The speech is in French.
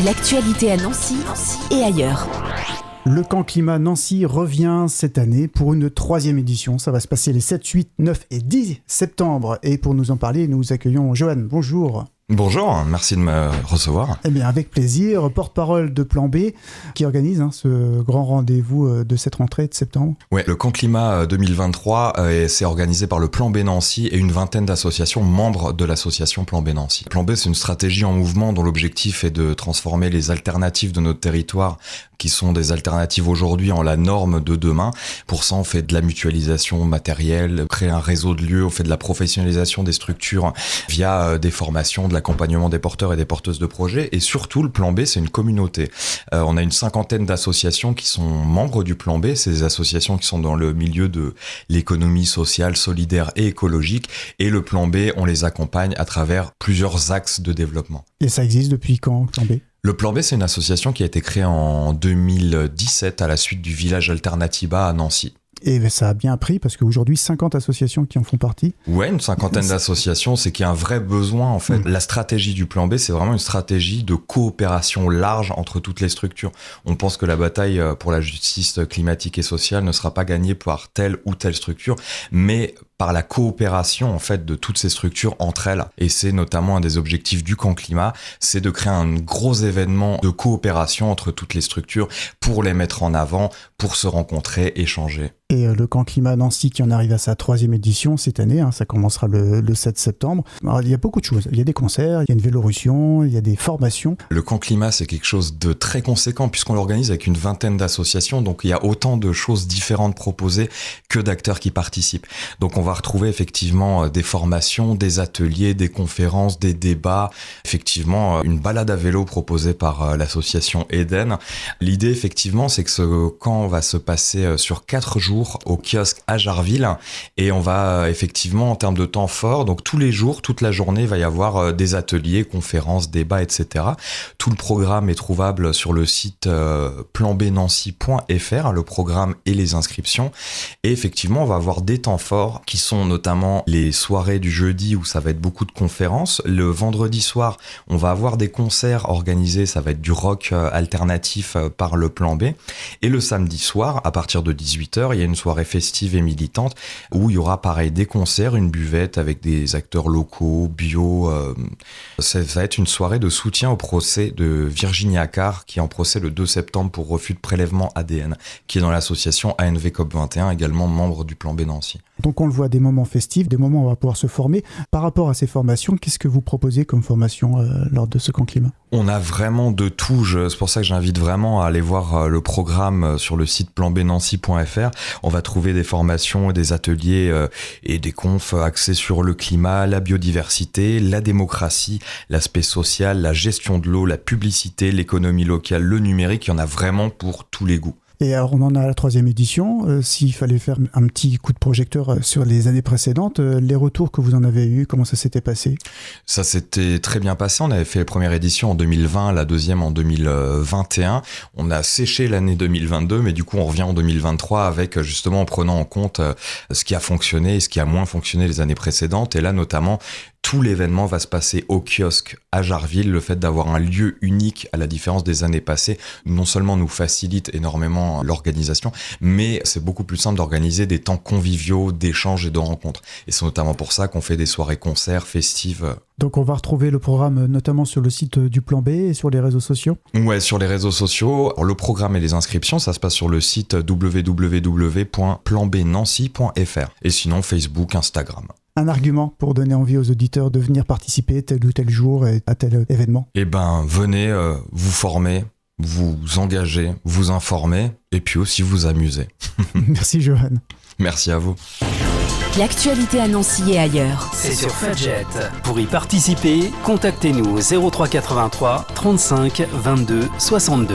L'actualité à Nancy et ailleurs. Le camp climat Nancy revient cette année pour une 3e édition. Ça va se passer les 7, 8, 9 et 10 septembre. Et pour nous en parler, nous accueillons Johan. Bonjour. Bonjour, merci de me recevoir. Eh bien, avec plaisir, porte-parole de Plan B qui organise ce grand rendez-vous de cette rentrée de septembre. Ouais, le camp climat 2023 c'est organisé par le Plan B Nancy et une vingtaine d'associations membres de l'association Plan B Nancy. Plan B, c'est une stratégie en mouvement dont l'objectif est de transformer les alternatives de notre territoire qui sont des alternatives aujourd'hui en la norme de demain. Pour ça, on fait de la mutualisation matérielle, créer un réseau de lieux, on fait de la professionnalisation des structures via des formations, de l'accompagnement des porteurs et des porteuses de projets. Et surtout, le Plan B, c'est une communauté. On a une 50aine d'associations qui sont membres du Plan B. C'est des associations qui sont dans le milieu de l'économie sociale, solidaire et écologique. Et le Plan B, on les accompagne à travers plusieurs axes de développement. Et ça existe depuis quand, le Plan B ? Le Plan B, c'est une association qui a été créée en 2017 à la suite du village Alternatiba à Nancy. Et ça a bien pris parce qu'aujourd'hui, 50 associations qui en font partie. Ouais, une 50aine d'associations, c'est qu'il y a un vrai besoin en fait. La stratégie du Plan B, c'est vraiment une stratégie de coopération large entre toutes les structures. On pense que la bataille pour la justice climatique et sociale ne sera pas gagnée par telle ou telle structure, mais par la coopération en fait de toutes ces structures entre elles. Et c'est notamment un des objectifs du camp climat, c'est de créer un gros événement de coopération entre toutes les structures pour les mettre en avant, pour se rencontrer, échanger. Et le camp climat Nancy qui en arrive à sa 3e édition cette année, ça commencera le 7 septembre. Alors, il y a beaucoup de choses. Il y a des concerts, il y a une Vélorussion, il y a des formations. Le camp climat, c'est quelque chose de très conséquent puisqu'on l'organise avec une vingtaine d'associations. Donc, il y a autant de choses différentes proposées que d'acteurs qui participent. Donc, on va retrouver effectivement des formations, des ateliers, des conférences, des débats. Effectivement, une balade à vélo proposée par l'association Eden. L'idée, effectivement, c'est que ce camp va se passer sur 4 jours au kiosque à Jarville et on va effectivement en termes de temps fort, donc tous les jours, toute la journée, il va y avoir des ateliers, conférences, débats, etc. Tout le programme est trouvable sur le site planbnancy.fr, le programme et les inscriptions. Et effectivement, on va avoir des temps forts qui sont notamment les soirées du jeudi où ça va être beaucoup de conférences. Le vendredi soir, on va avoir des concerts organisés, ça va être du rock alternatif par le Plan B. Et le samedi soir, à partir de 18h, il y a une soirée festive et militante où il y aura pareil des concerts, une buvette avec des acteurs locaux, bio. Ça va être une soirée de soutien au procès de Virginie Accard qui est en procès le 2 septembre pour refus de prélèvement ADN, qui est dans l'association ANV COP21, également membre du Plan B Nancy. Donc on le voit, des moments festifs, des moments où on va pouvoir se former. Par rapport à ces formations, qu'est-ce que vous proposez comme formation lors de ce camp climat ? On a vraiment de tout. C'est pour ça que j'invite vraiment à aller voir le programme sur le site planbnancy.fr. On va trouver des formations, des ateliers et des confs axés sur le climat, la biodiversité, la démocratie, l'aspect social, la gestion de l'eau, la publicité, l'économie locale, le numérique. Il y en a vraiment pour tous les goûts. Et alors on en a à la 3e édition. S'il fallait faire un petit coup de projecteur sur les années précédentes, les retours que vous en avez eus, comment ça s'était passé ? Ça s'était très bien passé. On avait fait la première édition en 2020, la deuxième en 2021. On a séché l'année 2022, mais du coup on revient en 2023 avec justement en prenant en compte ce qui a fonctionné et ce qui a moins fonctionné les années précédentes. Et là notamment, tout l'événement va se passer au kiosque à Jarville. Le fait d'avoir un lieu unique, à la différence des années passées, non seulement nous facilite énormément l'organisation, mais c'est beaucoup plus simple d'organiser des temps conviviaux, d'échanges et de rencontres. Et c'est notamment pour ça qu'on fait des soirées concerts, festives. Donc on va retrouver le programme notamment sur le site du Plan B et sur les réseaux sociaux ? Ouais, sur les réseaux sociaux. Alors, le programme et les inscriptions, ça se passe sur le site www.planbnancy.fr. Et sinon, Facebook, Instagram. Un argument pour donner envie aux auditeurs de venir participer tel ou tel jour à tel événement ? Eh ben, venez vous former, vous engager, vous informer et puis aussi vous amuser. Merci Johan. Merci à vous. L'actualité à Nancy et ailleurs. C'est sur Fudget. Pour y participer, contactez-nous au 03 83 35 22 62.